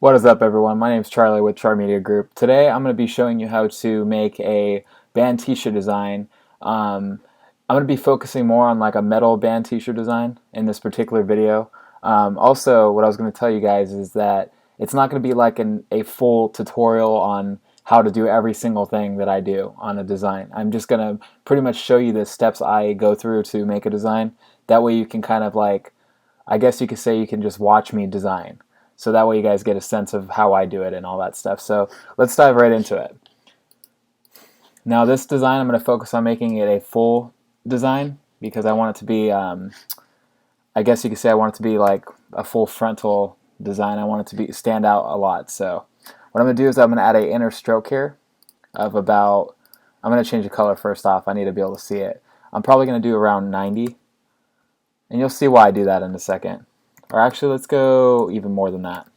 What is up, everyone? My name is Charlie with Char Media Group. Today I'm going to be showing you how to make a band t-shirt design. I'm going to be focusing more on like a metal band t-shirt design in this particular video. Also, what I was going to tell you guys is that it's not going to be like a full tutorial on how to do every single thing that I do on a design. I'm just going to pretty much show you the steps I go through to make a design. That way you can kind of like, I guess you could say you can just watch me design. So that way you guys get a sense of how I do it and all that stuff. So let's dive right into it. Now this design, I'm going to focus on making it a full design because I want it to be, I guess you could say I want it to be like a full frontal design. I want it to stand out a lot. So what I'm going to do is I'm going to add an inner stroke here of about, I'm going to change the color first off. I need to be able to see it. I'm probably going to do around 90. And you'll see why I do that in a second. Or actually, let's go even more than that.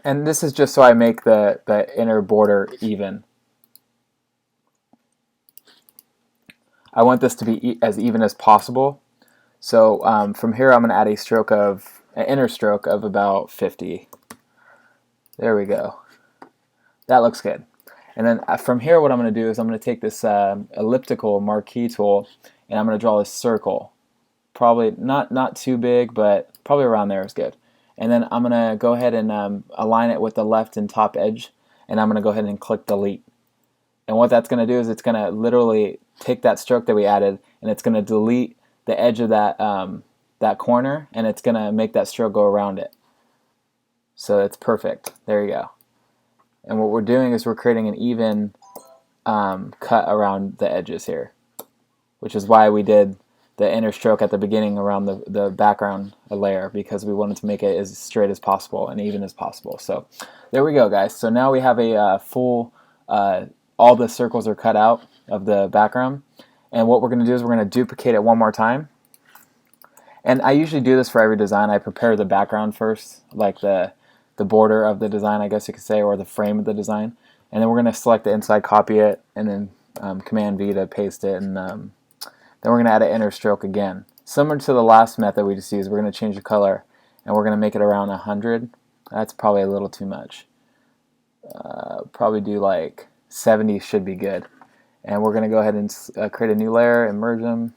And this is just so I make the inner border even. I want this to be as even as possible. So from here, I'm going to add an inner stroke of about 50. There we go. That looks good. And then from here, what I'm going to do is I'm going to take this elliptical marquee tool, and I'm going to draw this circle. Probably not too big, but probably around there is good. And then I'm going to go ahead and align it with the left and top edge, and I'm going to go ahead and click delete. And what that's going to do is it's going to literally take that stroke that we added, and it's going to delete the edge of that corner, and it's going to make that stroke go around it. So it's perfect. There you go. And what we're doing is we're creating an even cut around the edges here, which is why we did the inner stroke at the beginning around the background layer, because we wanted to make it as straight as possible and even as possible. So there we go, guys. So now we have a full, all the circles are cut out of the background. And what we're going to do is we're going to duplicate it one more time. And I usually do this for every design. I prepare the background first, like the border of the design, I guess you could say, or the frame of the design. And then we're going to select the inside, copy it, and then Command V to paste it, and then we're going to add an inner stroke again. Similar to the last method we just used, we're going to change the color, and we're going to make it around 100. That's probably a little too much. Probably do like 70 should be good. And we're going to go ahead and create a new layer and merge them.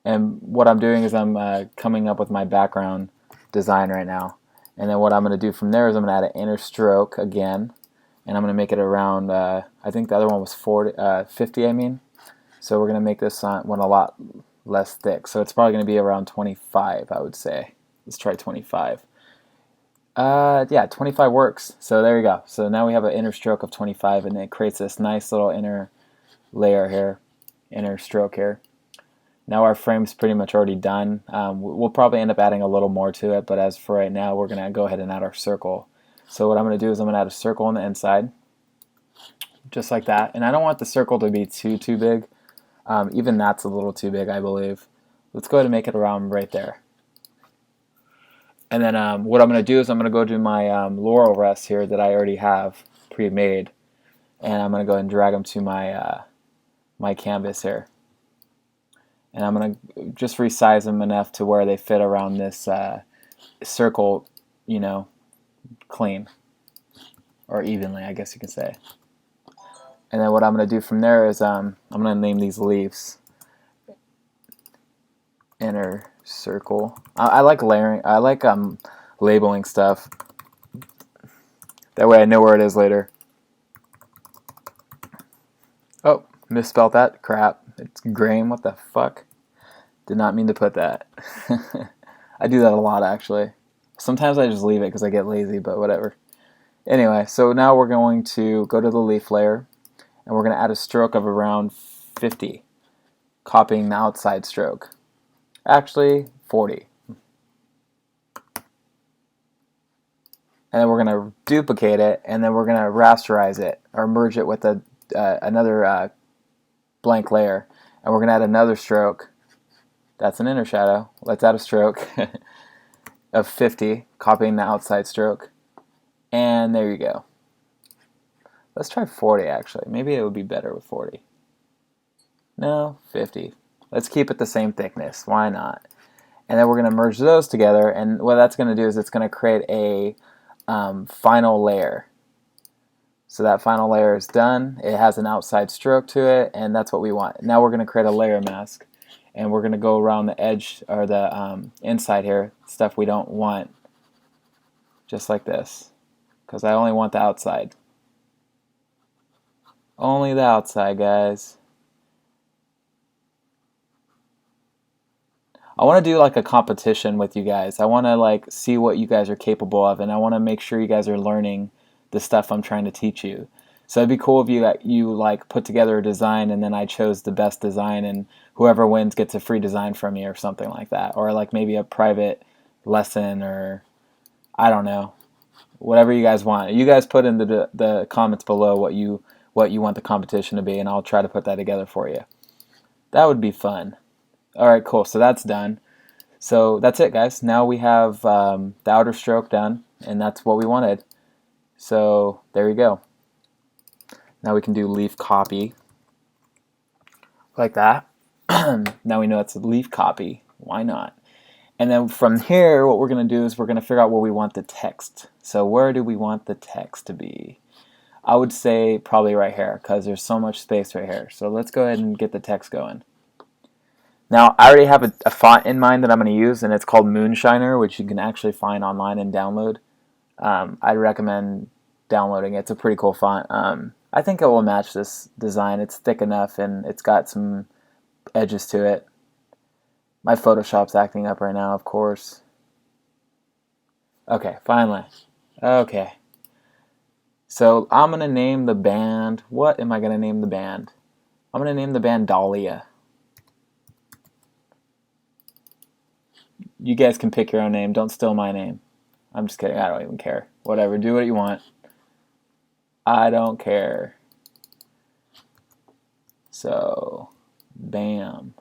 And what I'm doing is I'm coming up with my background design right now. And then what I'm going to do from there is I'm going to add an inner stroke again. And I'm going to make it around, I think the other one was 50, I mean. So we're going to make this one a lot less thick. So it's probably going to be around 25, I would say. Let's try 25. Yeah, 25 works. So there you go. So now we have an inner stroke of 25, and it creates this nice little inner layer here, inner stroke here. Now our frame's pretty much already done. We'll probably end up adding a little more to it, but as for right now, we're going to go ahead and add our circle. So what I'm going to do is I'm going to add a circle on the inside, just like that. And I don't want the circle to be too big. Even that's a little too big, I believe. Let's go ahead and make it around right there. And then what I'm going to do is I'm going to go to my laurel rest here that I already have pre-made, and I'm going to go ahead and drag them to my canvas here. And I'm going to just resize them enough to where they fit around this circle, you know, clean, or evenly, I guess you can say. And then what I'm going to do from there is I'm going to name these leaves inner circle. I like layering. I like labeling stuff. That way I know where it is later. Oh, misspelled that. Crap. It's grain. What the fuck? Did not mean to put that. I do that a lot, actually. Sometimes I just leave it because I get lazy, but whatever. Anyway, so now we're going to go to the leaf layer, and we're going to add a stroke of around 50, copying the outside stroke. Actually, 40. And then we're going to duplicate it, and then we're going to rasterize it, or merge it with another blank layer. And we're going to add another stroke. That's an inner shadow. Let's add a stroke of 50, copying the outside stroke. And there you go. Let's try 40, actually. Maybe it would be better with 40. No, 50. Let's keep it the same thickness. Why not? And then we're going to merge those together, and what that's going to do is it's going to create a final layer. So that final layer is done. It has an outside stroke to it, and that's what we want. Now we're going to create a layer mask, and we're going to go around the edge, or the inside here, stuff we don't want, just like this, because I only want the outside. Only the outside, guys. I want to do like a competition with you guys. I want to like see what you guys are capable of, and I want to make sure you guys are learning the stuff I'm trying to teach you. So it'd be cool if you like put together a design, and then I chose the best design, and whoever wins gets a free design from me or something like that, or like maybe a private lesson, or I don't know, whatever you guys want. You guys put in the comments below what you want the competition to be, and I'll try to put that together for you. That would be fun. All right, cool. So that's done. So that's it, guys. Now we have the outer stroke done, and that's what we wanted. So there you go. Now we can do leaf copy, like that. Now we know it's a leaf copy. Why not? And then from here, what we're going to do is we're going to figure out where we want the text. So where do we want the text to be? I would say probably right here, because there's so much space right here. So let's go ahead and get the text going. Now, I already have a font in mind that I'm going to use, and it's called Moonshiner, which you can actually find online and download. I'd recommend downloading it. It's a pretty cool font. I think it will match this design. It's thick enough, and it's got some edges to it. My Photoshop's acting up right now, of course. Okay, finally. Okay. So I'm going to name the band. What am I going to name the band? I'm going to name the band Dahlia. You guys can pick your own name. Don't steal my name. I'm just kidding. I don't even care. Whatever. Do what you want. I don't care. So, bam.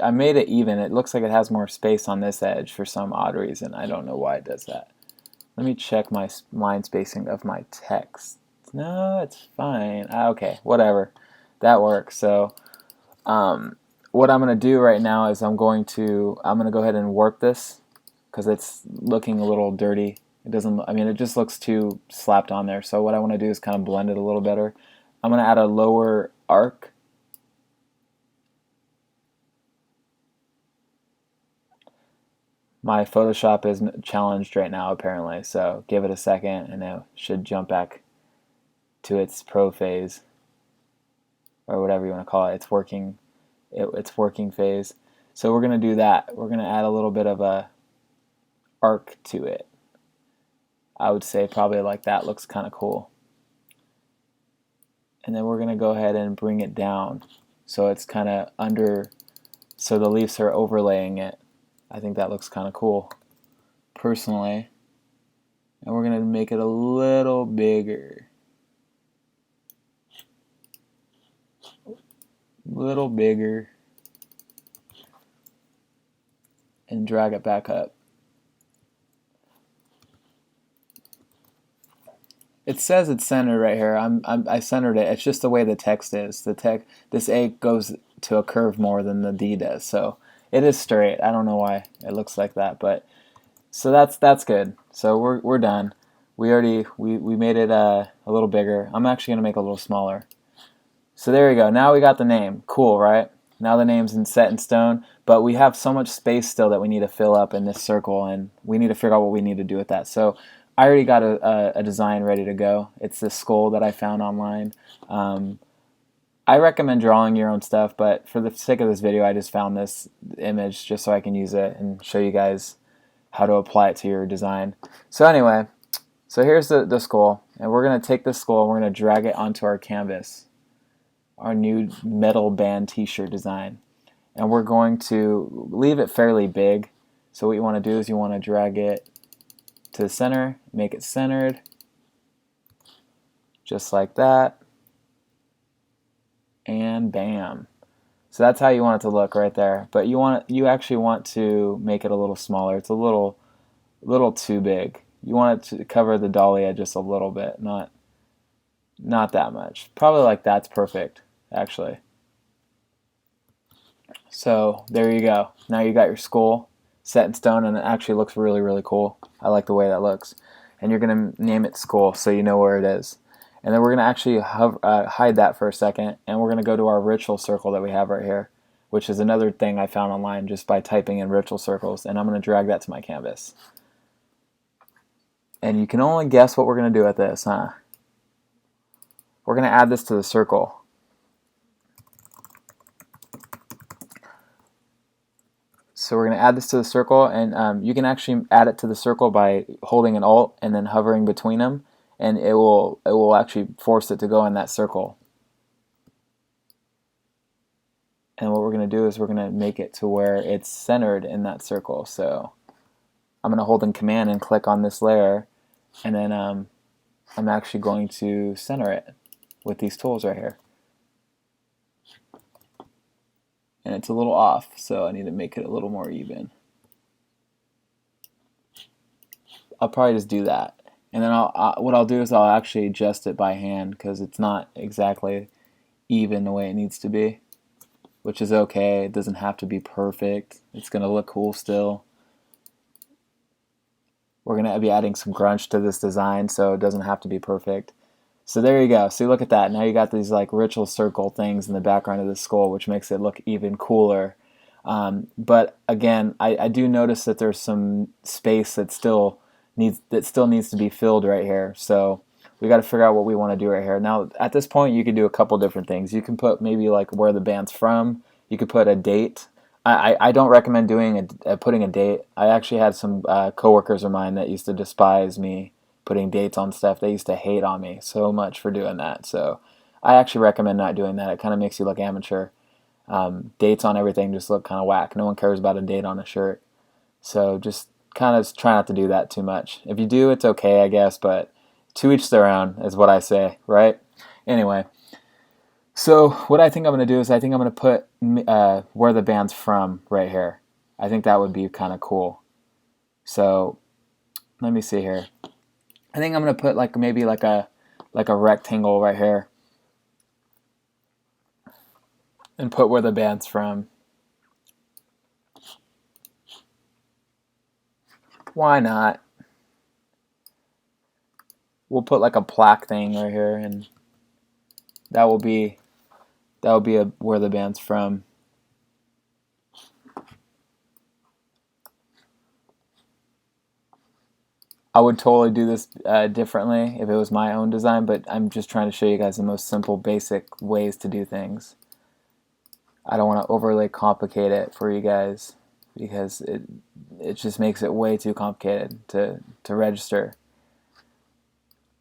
I made it even. It looks like it has more space on this edge for some odd reason. I don't know why it does that. Let me check my line spacing of my text. No, it's fine. Okay, whatever. That works. So, what I'm going to do right now is I'm going to go ahead and warp this, because it's looking a little dirty. It doesn't. I mean, it just looks too slapped on there. So what I want to do is kind of blend it a little better. I'm going to add a lower arc. My Photoshop is challenged right now, apparently, so give it a second and it should jump back to its pro phase, or whatever you want to call it. Its working phase. So we're going to do that. We're going to add a little bit of a arc to it. I would say probably like that. Looks kind of cool. And then we're going to go ahead and bring it down so it's kind of under, so the leaves are overlaying it. I think that looks kind of cool, personally. And we're going to make it a little bigger. Little bigger. And drag it back up. It says it's centered right here. I centered it. It's just the way the text is. This A goes to a curve more than the D does. So it is straight. I don't know why it looks like that, but so that's good. So we're done. We made it a little bigger. I'm actually gonna make it a little smaller. So there you go. Now we got the name. Cool, right? Now the name's set in stone, but we have so much space still that we need to fill up in this circle, and we need to figure out what we need to do with that. So I already got a design ready to go. It's this skull that I found online. I recommend drawing your own stuff, but for the sake of this video, I just found this image just so I can use it and show you guys how to apply it to your design. So anyway, so here's the skull, and we're going to take this skull and we're going to drag it onto our canvas, our new metal band t-shirt design. And we're going to leave it fairly big. So what you want to do is you want to drag it to the center, make it centered, just like that. And bam. So that's how you want it to look right there. But you actually want to make it a little smaller. It's a little too big. You want it to cover the dahlia just a little bit, not that much. Probably like that's perfect, actually. So there you go. Now you got your skull set in stone, and it actually looks really, really cool. I like the way that looks. And you're going to name it skull so you know where it is. And then we're going to actually hide that for a second, and we're going to go to our ritual circle that we have right here, which is another thing I found online just by typing in ritual circles, and I'm going to drag that to my canvas. And you can only guess what we're going to do with this, huh? We're going to add this to the circle. So we're going to add this to the circle, and you can actually add it to the circle by holding an Alt and then hovering between them, and it will actually force it to go in that circle. And what we're going to do is we're going to make it to where it's centered in that circle. So I'm going to hold in Command and click on this layer, and then I'm actually going to center it with these tools right here. And it's a little off, so I need to make it a little more even. I'll probably just do that. And then what I'll do is I'll actually adjust it by hand because it's not exactly even the way it needs to be, which is okay. It doesn't have to be perfect. It's going to look cool still. We're going to be adding some grunge to this design, so it doesn't have to be perfect. So there you go. See, look at that. Now you got these like ritual circle things in the background of the skull, which makes it look even cooler. But again, I do notice that there's some space that still needs to be filled right here. So we got to figure out what we want to do right here. Now, at this point, you can do a couple different things. You can put maybe like where the band's from. You could put a date. I don't recommend doing putting a date. I actually had some coworkers of mine that used to despise me putting dates on stuff. They used to hate on me so much for doing that. So I actually recommend not doing that. It kind of makes you look amateur. Dates on everything just look kind of whack. No one cares about a date on a shirt. So just kind of try not to do that too much. If you do, it's okay, I guess, but to each their own is what I say, right? Anyway, so what I think I'm going to do is I think I'm going to put where the band's from right here. I think that would be kind of cool. So let me see here. I think I'm going to put like maybe like a rectangle right here and put where the band's from. Why not? We'll put like a plaque thing right here, and that will be where the band's from. I would totally do this differently if it was my own design, but I'm just trying to show you guys the most simple, basic ways to do things. I don't want to overly complicate it for you guys because it just makes it way too complicated to register.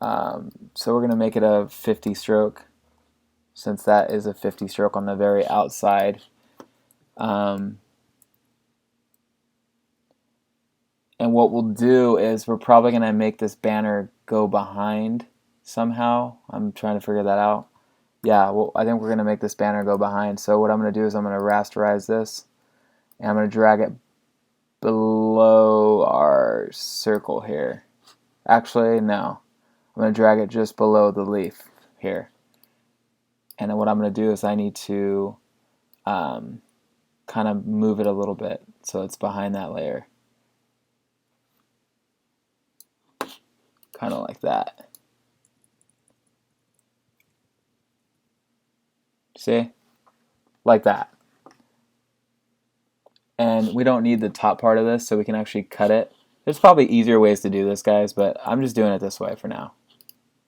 So we're going to make it a 50 stroke, since that is a 50 stroke on the very outside. And what we'll do is we're probably going to make this banner go behind somehow. I'm trying to figure that out. Yeah, well, I think we're going to make this banner go behind. So what I'm going to do is I'm going to rasterize this, and I'm going to drag it below our circle here. Actually, no. I'm going to drag it just below the leaf here. And then what I'm going to do is I need to kind of move it a little bit so it's behind that layer. Kind of like that. See? Like that. And we don't need the top part of this, so we can actually cut it. There's probably easier ways to do this, guys, but I'm just doing it this way for now.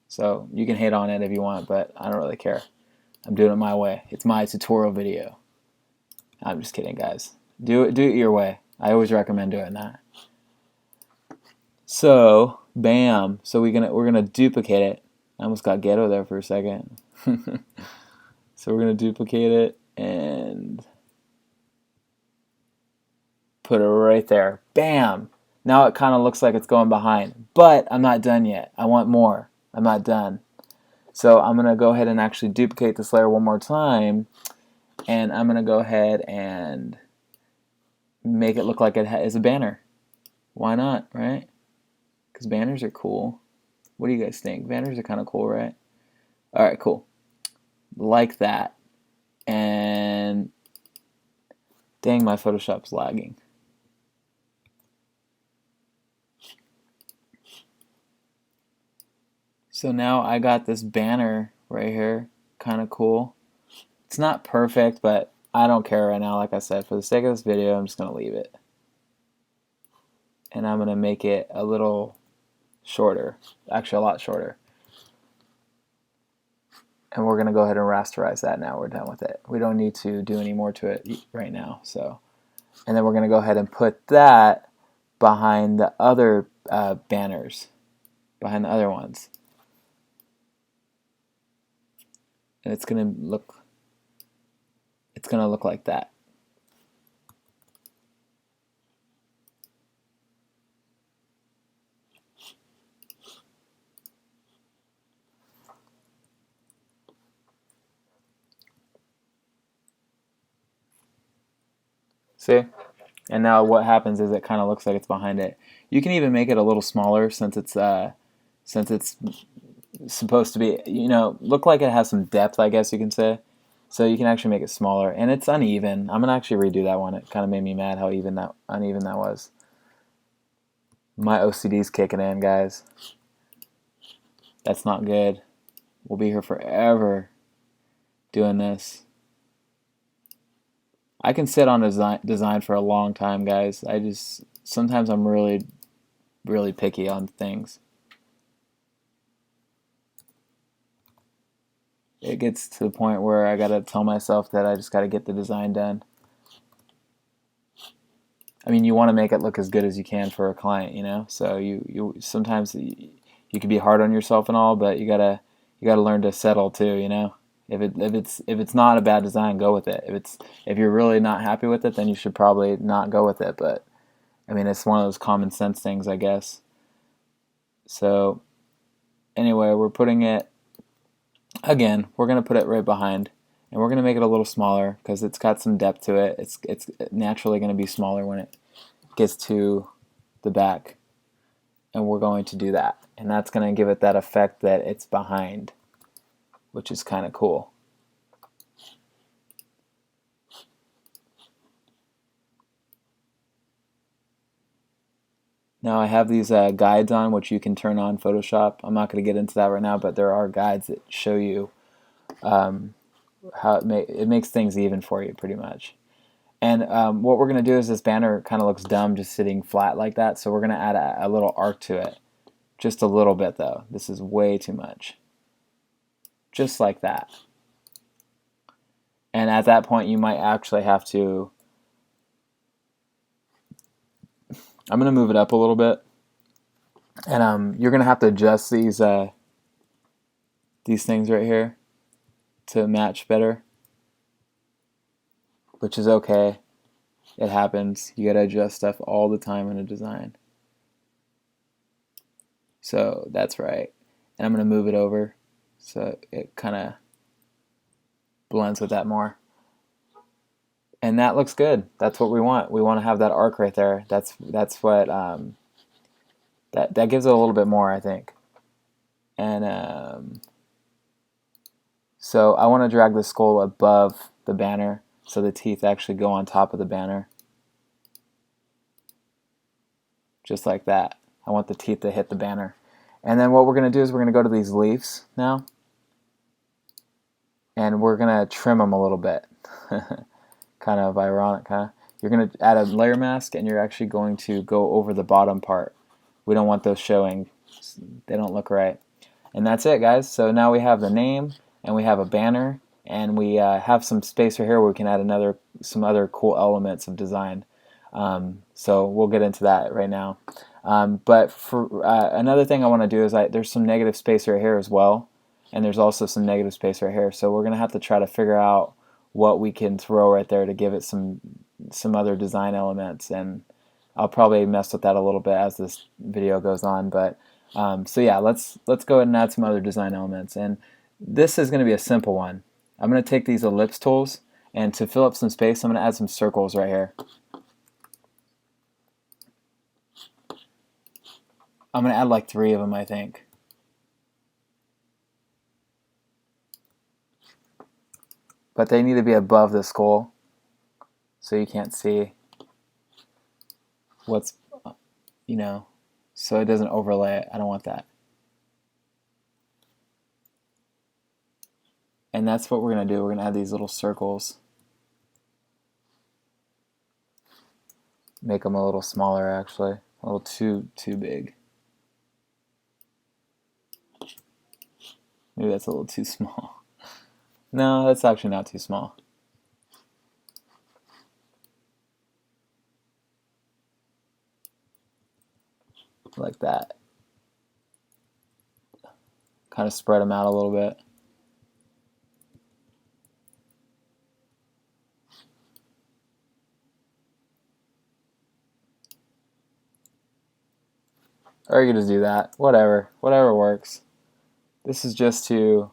So you can hate on it if you want, but I don't really care. I'm doing it my way. It's my tutorial video. I'm just kidding, guys. Do it your way. I always recommend doing that. So, bam. So we're gonna duplicate it. I almost got ghetto there for a second. So we're gonna duplicate it and put it right there. Bam. Now it kind of looks like it's going behind, but I'm not done yet. I want more. I'm not done. So I'm gonna go ahead and actually duplicate this layer one more time, and I'm gonna go ahead and make it look like it is a banner. Why not, right? because banners are cool. What do you guys think? Banners are kind of cool, right? All right, cool. Like that. And dang, my Photoshop's lagging. So now I got this banner right here, kind of cool. It's not perfect, but I don't care right now. Like I said, for the sake of this video, I'm just going to leave it. And I'm going to make it a little shorter, actually a lot shorter. And we're going to go ahead and rasterize that now. We're done with it. We don't need to do any more to it right now. So, and then we're going to go ahead and put that behind the other banners, behind the other ones. And it's going to look like that. See? And now what happens is it kind of looks like it's behind it. You can even make it a little smaller since it's supposed to be, look like it has some depth, I guess you can say. So you can actually make it smaller, and it's uneven. I'm gonna actually redo that one. It kind of made me mad how uneven that was. My OCD's kicking in, guys. That's not good. We'll be here forever doing this. I can sit on design for a long time, guys. Sometimes I'm really, really picky on things. It gets to the point where I gotta tell myself that I just gotta get the design done. I mean, you want to make it look as good as you can for a client, So you sometimes you can be hard on yourself and all, but you gotta learn to settle too, If it's not a bad design, go with it. If you're really not happy with it, then you should probably not go with it. But I mean, it's one of those common sense things, I guess. So anyway, we're putting it. Again, we're going to put it right behind, and we're going to make it a little smaller because it's got some depth to it. It's naturally going to be smaller when it gets to the back, and we're going to do that. And that's going to give it that effect that it's behind, which is kind of cool. Now I have these guides on, which you can turn on Photoshop. I'm not going to get into that right now, but there are guides that show you how it makes things even for you, pretty much. And what we're going to do is this banner kind of looks dumb just sitting flat like that, so we're going to add a little arc to it. Just a little bit, though. This is way too much. Just like that. And at that point, you might actually have to... I'm going to move it up a little bit. And you're going to have to adjust these things right here to match better, which is okay. It happens. You got to adjust stuff all the time in a design. So that's right. And I'm going to move it over so it kind of blends with that more. And that looks good. That's what we want. We want to have that arc right there. That's what that gives it a little bit more, I think. And so I want to drag the skull above the banner so the teeth actually go on top of the banner. Just like that. I want the teeth to hit the banner. And then what we're going to do is we're going to go to these leaves now. And we're going to trim them a little bit. Kind of ironic, huh? You're going to add a layer mask, and you're actually going to go over the bottom part. We don't want those showing. They don't look right. And that's it, guys. So now we have the name, and we have a banner, and we have some space right here where we can add some other cool elements of design. So we'll get into that right now. But for another thing I want to do is there's some negative space right here as well, and there's also some negative space right here. So we're going to have to try to figure out what we can throw right there to give it some other design elements, and I'll probably mess with that a little bit as this video goes on. But so yeah, let's go ahead and add some other design elements, and this is going to be a simple one. I'm going to take these ellipse tools, and to fill up some space, I'm going to add some circles right here. I'm going to add like 3 of them, I think. But they need to be above the skull so you can't see what's, you know, so it doesn't overlay it. I don't want that. And that's what we're going to do. We're going to add these little circles. Make them a little smaller, actually. A little too big. Maybe that's a little too small. No, that's actually not too small. Like that. Kind of spread them out a little bit. Or you can just do that. Whatever works. This is just to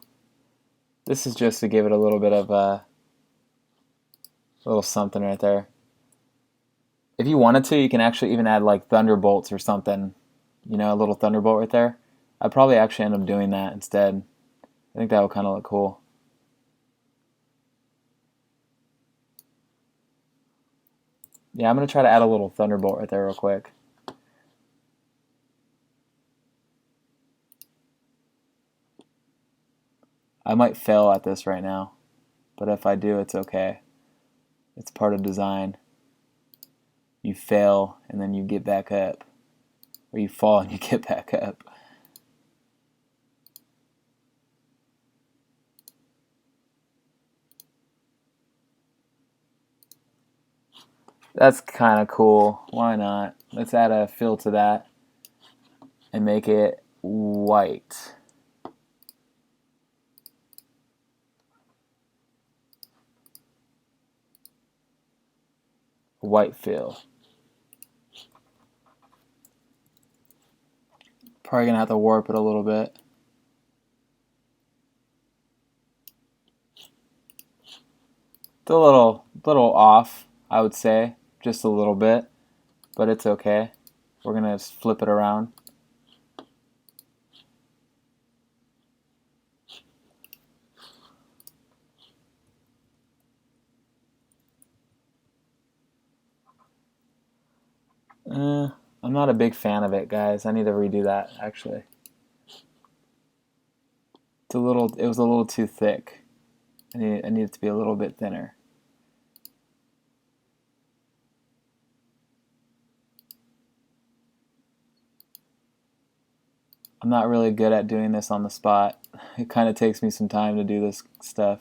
give it a little bit of a little something right there. If you wanted to, you can actually even add like thunderbolts or something. You know, a little thunderbolt right there. I'd probably actually end up doing that instead. I think that would kind of look cool. Yeah, I'm going to try to add a little thunderbolt right there real quick. I might fail at this right now, but if I do, it's okay. It's part of design. You fail and then you get back up. Or you fall and you get back up. That's kind of cool. Why not? Let's add a fill to that and make it white. White fill. Probably gonna have to warp it a little bit. It's a little off, I would say, just a little bit, but it's okay. We're gonna just flip it around. I'm not a big fan of it, guys. I need to redo that, actually. It was a little too thick. I need it to be a little bit thinner. I'm not really good at doing this on the spot. It kind of takes me some time to do this stuff.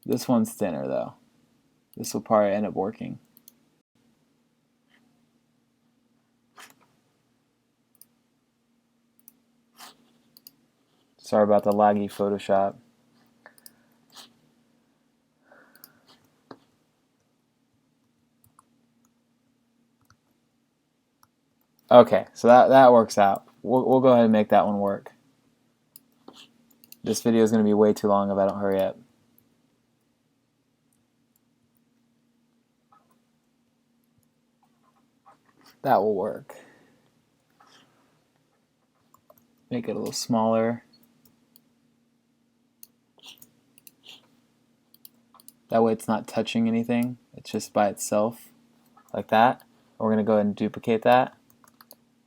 This one's thinner, though. This will probably end up working. Sorry about the laggy Photoshop. Okay, so that works out. We'll go ahead and make that one work. This video is going to be way too long if I don't hurry up. That will work. Make it a little smaller. That way it's not touching anything. It's just by itself, like that. We're going to go ahead and duplicate that.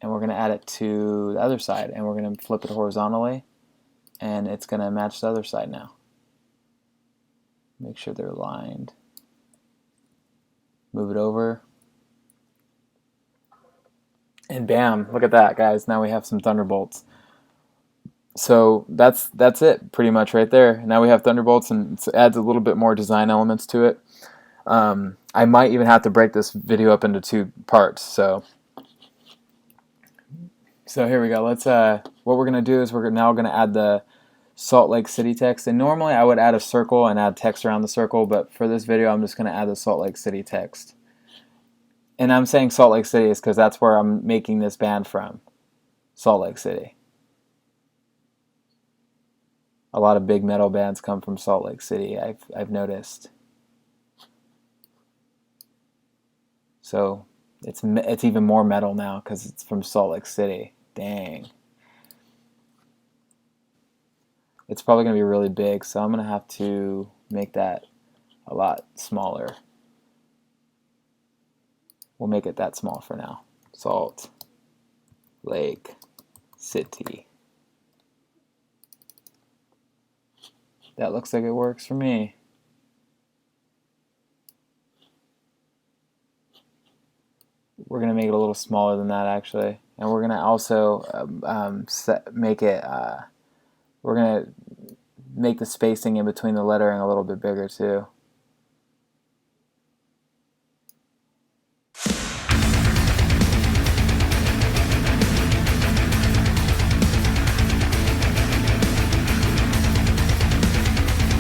And we're going to add it to the other side. And we're going to flip it horizontally. And it's going to match the other side now. Make sure they're aligned. Move it over. And bam, look at that, guys. Now we have some thunderbolts. So that's it pretty much right there. Now we have thunderbolts, and it adds a little bit more design elements to it. I might even have to break this video up into 2 parts. So here we go. Let's what we're gonna do is we're now gonna add the Salt Lake City text. And normally I would add a circle and add text around the circle, but for this video I'm just gonna add the Salt Lake City text. And I'm saying Salt Lake City is because that's where I'm making this band from. Salt Lake City. A lot of big metal bands come from Salt Lake City, I've noticed. So It's even more metal now because it's from Salt Lake City. Dang. It's probably going to be really big, so I'm going to have to make that a lot smaller. We'll make it that small for now. Salt Lake City. That looks like it works for me. We're going to make it a little smaller than that, actually. And we're going to also make it, we're going to make the spacing in between the lettering a little bit bigger, too.